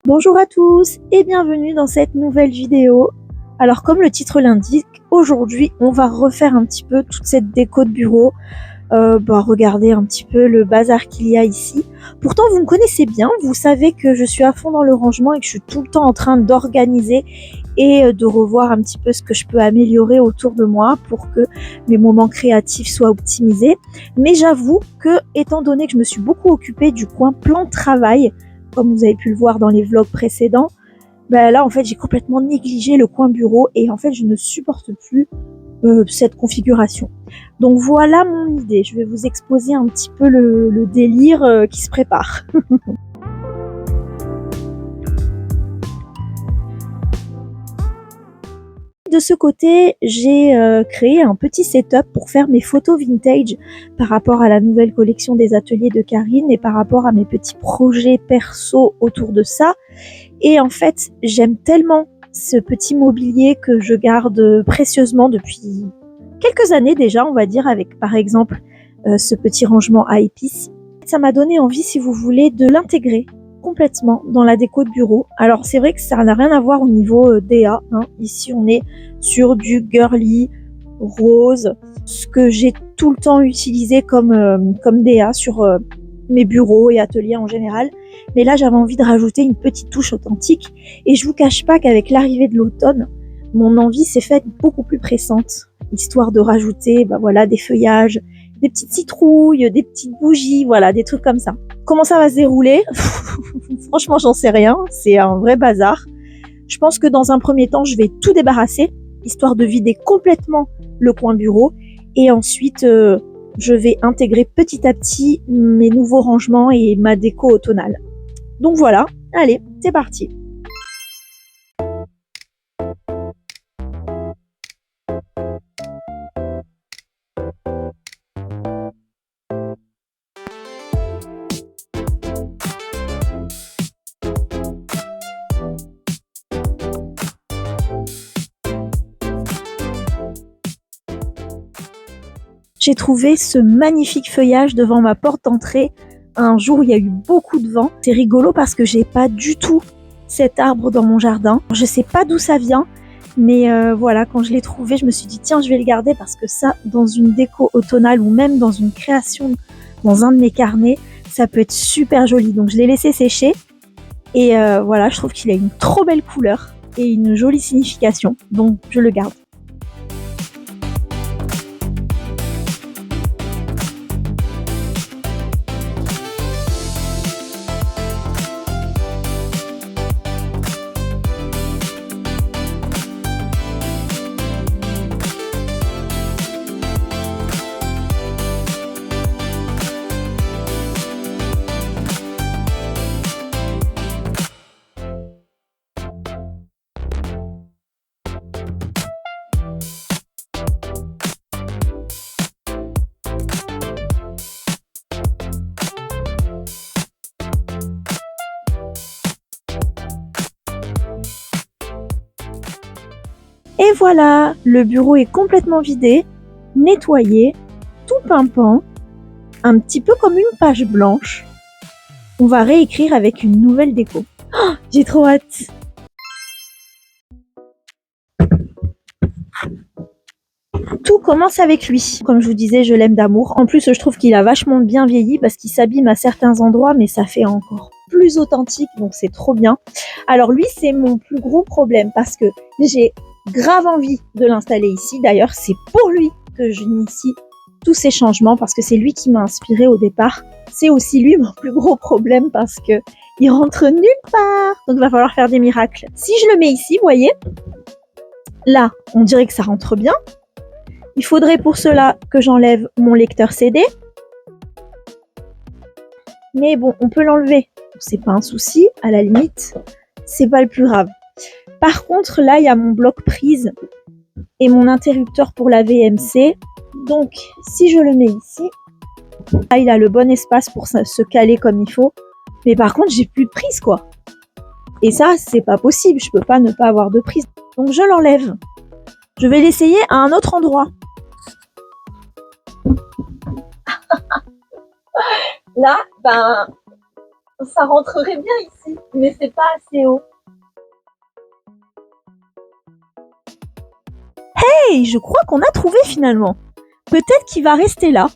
Bonjour à tous et bienvenue dans cette nouvelle vidéo. Alors comme le titre l'indique, aujourd'hui on va refaire un petit peu toute cette déco de bureau. Regardez un petit peu le bazar qu'il y a ici. Pourtant vous me connaissez bien, vous savez que je suis à fond dans le rangement et que je suis tout le temps en train d'organiser et de revoir un petit peu ce que je peux améliorer autour de moi pour que mes moments créatifs soient optimisés. Mais j'avoue que, étant donné que je me suis beaucoup occupée du coin plan de travail, comme vous avez pu le voir dans les vlogs précédents, là en fait j'ai complètement négligé le coin bureau et en fait je ne supporte plus cette configuration. Donc voilà mon idée, je vais vous exposer un petit peu le délire qui se prépare. De ce côté, j'ai créé un petit setup pour faire mes photos vintage par rapport à la nouvelle collection des ateliers de Karine et par rapport à mes petits projets perso autour de ça. Et en fait, j'aime tellement ce petit mobilier que je garde précieusement depuis quelques années déjà, on va dire, avec par exemple ce petit rangement à épices. Ça m'a donné envie, si vous voulez, de l'intégrer complètement dans la déco de bureau. Alors c'est vrai que ça n'a rien à voir au niveau DA, hein. Ici on est sur du girly rose, ce que j'ai tout le temps utilisé comme DA sur mes bureaux et ateliers en général. Mais là j'avais envie de rajouter une petite touche authentique et je vous cache pas qu'avec l'arrivée de l'automne, mon envie s'est faite beaucoup plus pressante, histoire de rajouter des feuillages, des petites citrouilles, des petites bougies, voilà, des trucs comme ça. Comment ça va se dérouler? Franchement, j'en sais rien. C'est un vrai bazar. Je pense que dans un premier temps, je vais tout débarrasser, histoire de vider complètement le coin bureau. Et ensuite, je vais intégrer petit à petit mes nouveaux rangements et ma déco automnale. Donc voilà, allez, c'est parti. J'ai trouvé ce magnifique feuillage devant ma porte d'entrée. Un jour, il y a eu beaucoup de vent. C'est rigolo parce que j'ai pas du tout cet arbre dans mon jardin. Je sais pas d'où ça vient, mais voilà, quand je l'ai trouvé, je me suis dit tiens, je vais le garder parce que ça, dans une déco automnale ou même dans une création, dans un de mes carnets, ça peut être super joli. Donc je l'ai laissé sécher et voilà, je trouve qu'il a une trop belle couleur et une jolie signification. Donc je le garde. Et voilà, le bureau est complètement vidé, nettoyé, tout pimpant, un petit peu comme une page blanche. On va réécrire avec une nouvelle déco. Oh, j'ai trop hâte! Tout commence avec lui. Comme je vous disais, je l'aime d'amour. En plus, je trouve qu'il a vachement bien vieilli parce qu'il s'abîme à certains endroits, mais ça fait encore plus authentique, donc c'est trop bien. Alors lui, c'est mon plus gros problème parce que j'ai grave envie de l'installer ici. D'ailleurs, c'est pour lui que j'initie tous ces changements parce que c'est lui qui m'a inspiré au départ. C'est aussi lui mon plus gros problème parce que il rentre nulle part. Donc il va falloir faire des miracles. Si je le mets ici, vous voyez, là, on dirait que ça rentre bien. Il faudrait pour cela que j'enlève mon lecteur CD. Mais bon, on peut l'enlever. C'est pas un souci, à la limite, c'est pas le plus grave. Par contre, là, il y a mon bloc prise et mon interrupteur pour la VMC. Donc, si je le mets ici, là, il a le bon espace pour se caler comme il faut. Mais par contre, j'ai plus de prise, quoi. Et ça, c'est pas possible. Je peux pas ne pas avoir de prise. Donc, je l'enlève. Je vais l'essayer à un autre endroit. Là, Ça rentrerait bien ici, mais c'est pas assez haut. Hey, je crois qu'on a trouvé finalement. Peut-être qu'il va rester là.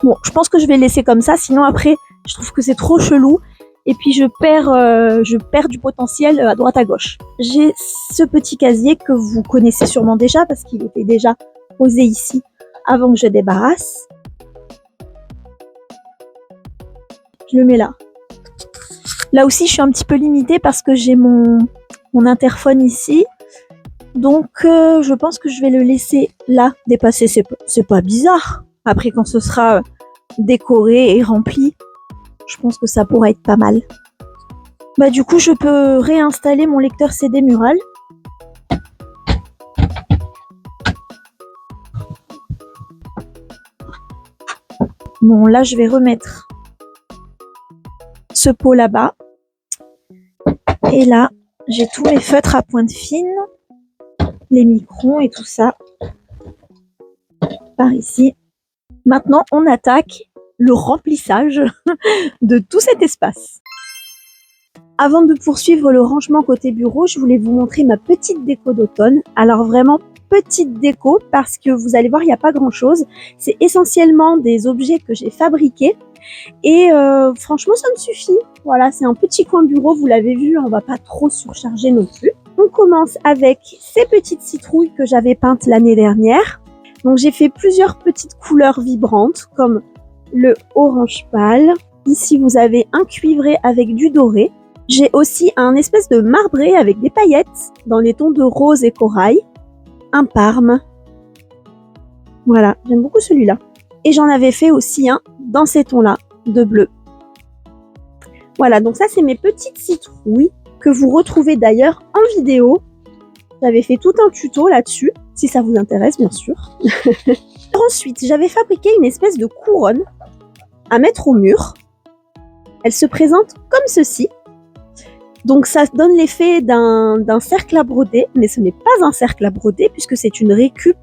Bon, je pense que je vais le laisser comme ça, sinon après, je trouve que c'est trop chelou. Et puis je perds du potentiel à droite à gauche. J'ai ce petit casier que vous connaissez sûrement déjà parce qu'il était déjà posé ici avant que je débarrasse. Je le mets là. Là aussi, je suis un petit peu limitée parce que j'ai mon interphone ici. Donc, je pense que je vais le laisser là dépasser. C'est pas bizarre. Après, quand ce sera décoré et rempli, je pense que ça pourrait être pas mal. Bah, du coup, je peux réinstaller mon lecteur CD Mural. Bon, là, je vais remettre ce pot là-bas. Et là, j'ai tous mes feutres à pointe fine, les microns et tout ça par ici. Maintenant, on attaque le remplissage de tout cet espace. Avant de poursuivre le rangement côté bureau, je voulais vous montrer ma petite déco d'automne. Alors vraiment petite déco parce que vous allez voir, il n'y a pas grand chose. C'est essentiellement des objets que j'ai fabriqués et franchement ça me suffit. Voilà, c'est un petit coin bureau, vous l'avez vu, on va pas trop surcharger non plus. On commence avec ces petites citrouilles que j'avais peintes l'année dernière. Donc j'ai fait plusieurs petites couleurs vibrantes comme le orange pâle. Ici vous avez un cuivré avec du doré. J'ai aussi un espèce de marbré avec des paillettes dans les tons de rose et corail. Un parme. Voilà, j'aime beaucoup celui-là. Et j'en avais fait aussi un dans ces tons-là, de bleu. Voilà, donc ça c'est mes petites citrouilles que vous retrouvez d'ailleurs en vidéo. J'avais fait tout un tuto là-dessus, si ça vous intéresse bien sûr. Ensuite, j'avais fabriqué une espèce de couronne à mettre au mur. Elle se présente comme ceci. Donc ça donne l'effet d'un cercle à broder, mais ce n'est pas un cercle à broder puisque c'est une récup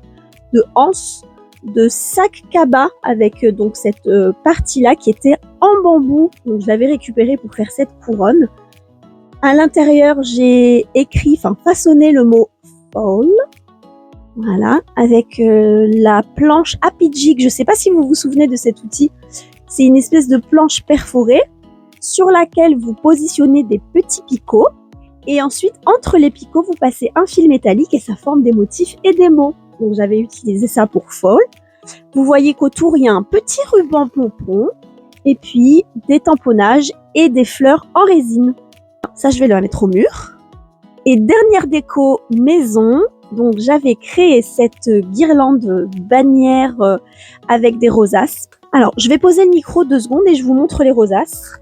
de anse de sac cabas avec donc cette partie-là qui était en bambou. Donc je l'avais récupérée pour faire cette couronne. À l'intérieur, j'ai façonné le mot fall. Voilà, avec la planche Happy Jig. Je ne sais pas si vous vous souvenez de cet outil. C'est une espèce de planche perforée sur laquelle vous positionnez des petits picots et ensuite entre les picots vous passez un fil métallique et ça forme des motifs et des mots. Donc j'avais utilisé ça pour fall. Vous voyez qu'autour il y a un petit ruban pompon et puis des tamponnages et des fleurs en résine. Ça je vais le mettre au mur. Et dernière déco maison, donc j'avais créé cette guirlande bannière avec des rosaces. Alors je vais poser le micro 2 secondes et je vous montre les rosaces.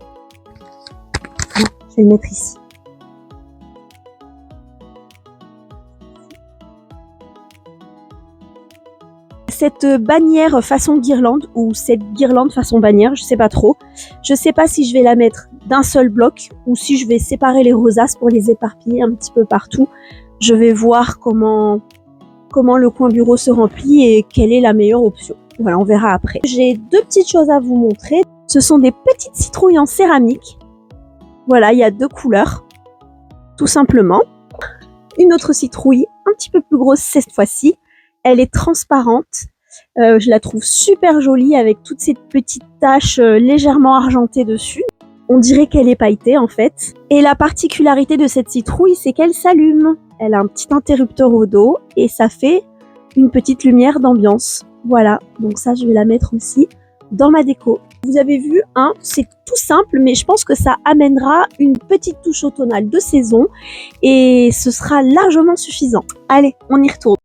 Je vais le mettre ici. Cette bannière façon guirlande ou cette guirlande façon bannière, je sais pas trop. Je sais pas si je vais la mettre d'un seul bloc ou si je vais séparer les rosaces pour les éparpiller un petit peu partout. Je vais voir comment le coin bureau se remplit et quelle est la meilleure option. Voilà, on verra après. J'ai 2 petites choses à vous montrer. Ce sont des petites citrouilles en céramique. Voilà, il y a 2 couleurs, tout simplement. Une autre citrouille, un petit peu plus grosse cette fois-ci. Elle est transparente. Je la trouve super jolie avec toutes ces petites taches légèrement argentées dessus. On dirait qu'elle est pailletée en fait. Et la particularité de cette citrouille, c'est qu'elle s'allume. Elle a un petit interrupteur au dos et ça fait une petite lumière d'ambiance. Voilà, donc ça je vais la mettre aussi dans ma déco. Vous avez vu, hein, c'est tout simple, mais je pense que ça amènera une petite touche automnale de saison et ce sera largement suffisant. Allez, on y retourne.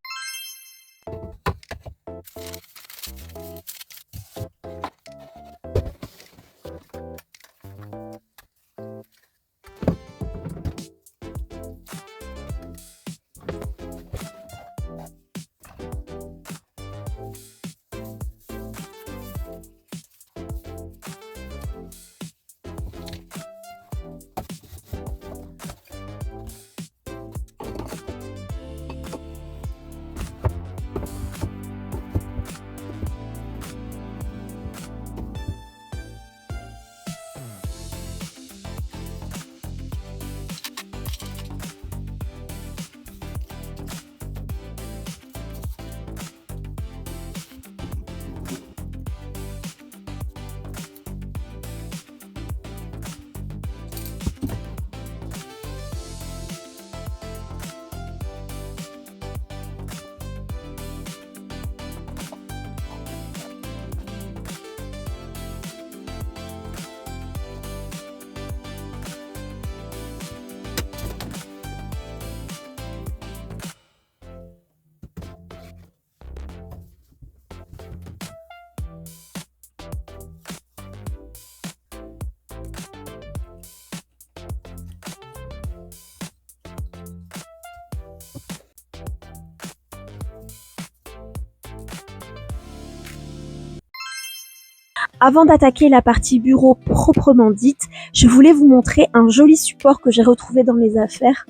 Avant d'attaquer la partie bureau proprement dite, je voulais vous montrer un joli support que j'ai retrouvé dans mes affaires.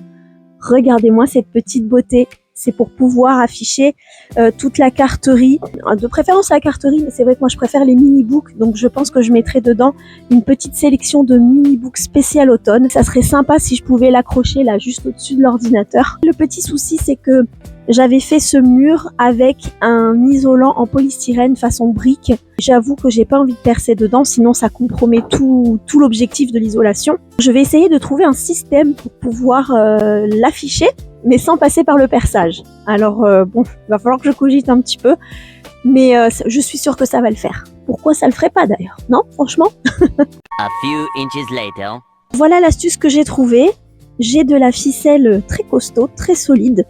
Regardez-moi cette petite beauté. C'est pour pouvoir afficher toute la carterie, de préférence la carterie, mais c'est vrai que moi je préfère les mini-books, donc je pense que je mettrai dedans une petite sélection de mini-books spécial automne. Ça serait sympa si je pouvais l'accrocher là juste au-dessus de l'ordinateur. Le petit souci, c'est que j'avais fait ce mur avec un isolant en polystyrène façon brique. J'avoue que j'ai pas envie de percer dedans, sinon ça compromet tout l'objectif de l'isolation. Je vais essayer de trouver un système pour pouvoir l'afficher, mais sans passer par le perçage. Alors bon, il va falloir que je cogite un petit peu, mais je suis sûre que ça va le faire. Pourquoi ça le ferait pas d'ailleurs? Non, franchement. A few inches later. Voilà l'astuce que j'ai trouvée. J'ai de la ficelle très costaud, très solide,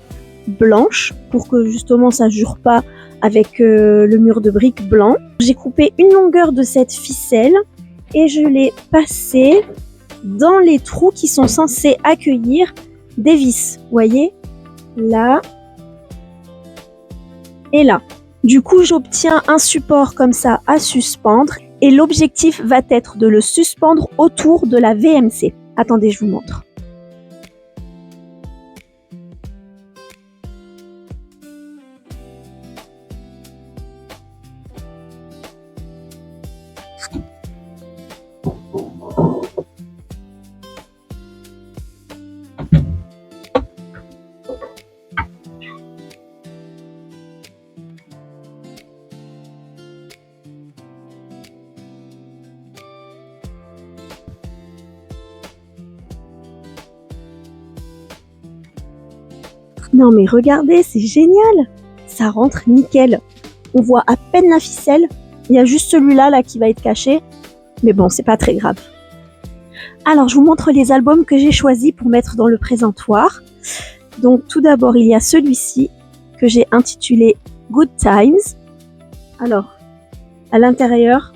blanche, pour que justement ça jure pas avec le mur de briques blanc. J'ai coupé une longueur de cette ficelle et je l'ai passée dans les trous qui sont censés accueillir des vis, vous voyez, là et là. Du coup, j'obtiens un support comme ça à suspendre et l'objectif va être de le suspendre autour de la VMC. Attendez, je vous montre. Non mais regardez, c'est génial! Ça rentre nickel. On voit à peine la ficelle. Il y a juste celui-là là qui va être caché. Mais bon, c'est pas très grave. Alors, je vous montre les albums que j'ai choisis pour mettre dans le présentoir. Donc, tout d'abord, il y a celui-ci que j'ai intitulé Good Times. Alors, à l'intérieur,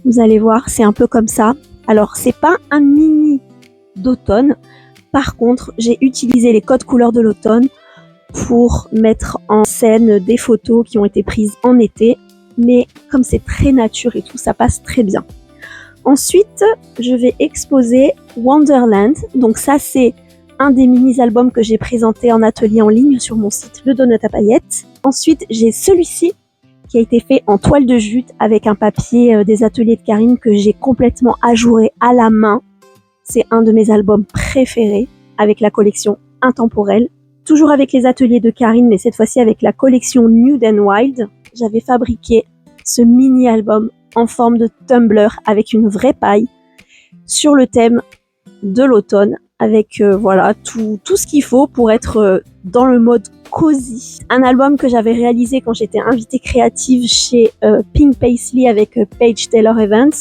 vous allez voir, c'est un peu comme ça. Alors, c'est pas un mini d'automne. Par contre, j'ai utilisé les codes couleurs de l'automne pour mettre en scène des photos qui ont été prises en été. Mais comme c'est très nature et tout, ça passe très bien. Ensuite, je vais exposer Wonderland. Donc ça, c'est un des mini-albums que j'ai présenté en atelier en ligne sur mon site Le Donut à paillettes. Ensuite, j'ai celui-ci qui a été fait en toile de jute avec un papier des ateliers de Karine que j'ai complètement ajouré à la main. C'est un de mes albums préférés avec la collection Intemporelle. Toujours avec les ateliers de Karine, mais cette fois-ci avec la collection Nude and Wild. J'avais fabriqué ce mini-album en forme de tumbler avec une vraie paille sur le thème de l'automne avec voilà tout ce qu'il faut pour être dans le mode cosy. Un album que j'avais réalisé quand j'étais invitée créative chez Pink Paisley avec Paige Taylor Evans.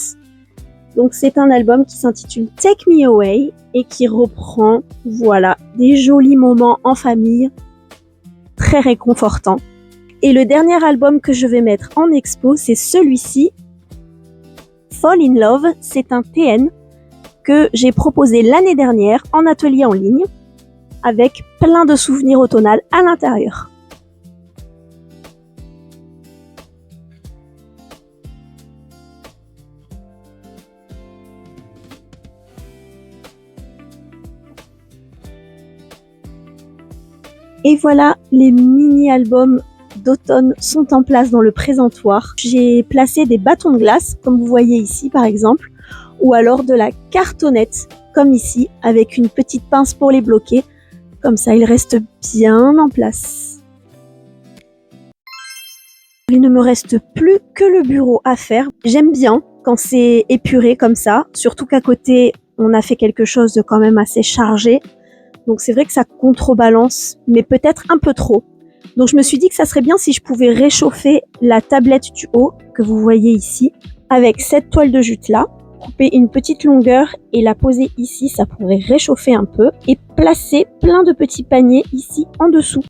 Donc c'est un album qui s'intitule Take Me Away et qui reprend voilà des jolis moments en famille très réconfortants. Et le dernier album que je vais mettre en expo, c'est celui-ci, Fall in Love. C'est un TN que j'ai proposé l'année dernière en atelier en ligne avec plein de souvenirs automnales à l'intérieur. Et voilà, les mini-albums d'automne sont en place dans le présentoir. J'ai placé des bâtons de glace, comme vous voyez ici par exemple, ou alors de la cartonnette, comme ici, avec une petite pince pour les bloquer. Comme ça, ils restent bien en place. Il ne me reste plus que le bureau à faire. J'aime bien quand c'est épuré comme ça, surtout qu'à côté, on a fait quelque chose de quand même assez chargé. Donc c'est vrai que ça contrebalance, mais peut-être un peu trop. Donc je me suis dit que ça serait bien si je pouvais réchauffer la tablette du haut, que vous voyez ici, avec cette toile de jute là, couper une petite longueur et la poser ici, ça pourrait réchauffer un peu, et placer plein de petits paniers ici en dessous.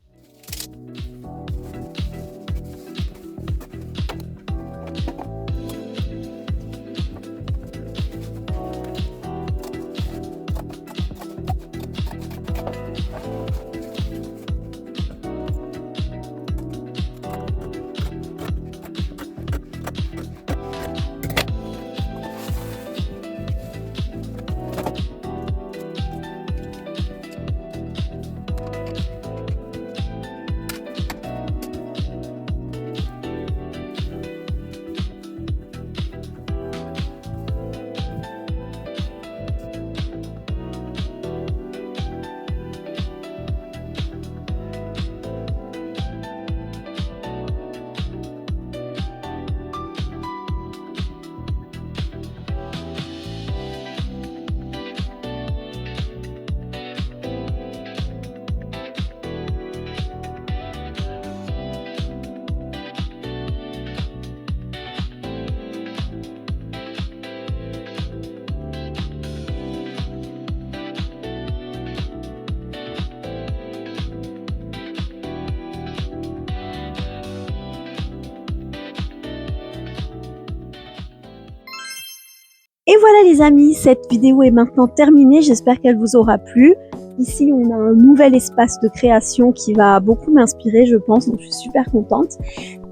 voilà les amis, cette vidéo est maintenant terminée, j'espère qu'elle vous aura plu. Ici on a un nouvel espace de création qui va beaucoup m'inspirer je pense, donc je suis super contente.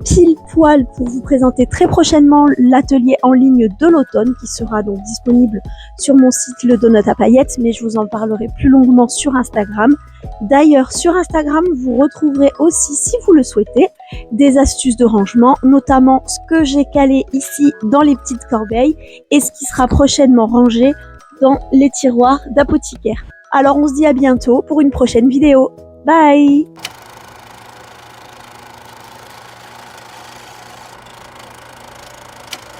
Pile poil pour vous présenter très prochainement l'atelier en ligne de l'automne qui sera donc disponible sur mon site Le Donut à Paillettes, mais je vous en parlerai plus longuement sur Instagram. D'ailleurs sur Instagram vous retrouverez aussi, si vous le souhaitez, des astuces de rangement, notamment ce que j'ai calé ici dans les petites corbeilles et ce qui sera prochainement rangé dans les tiroirs d'apothicaire. Alors on se dit à bientôt pour une prochaine vidéo. Bye!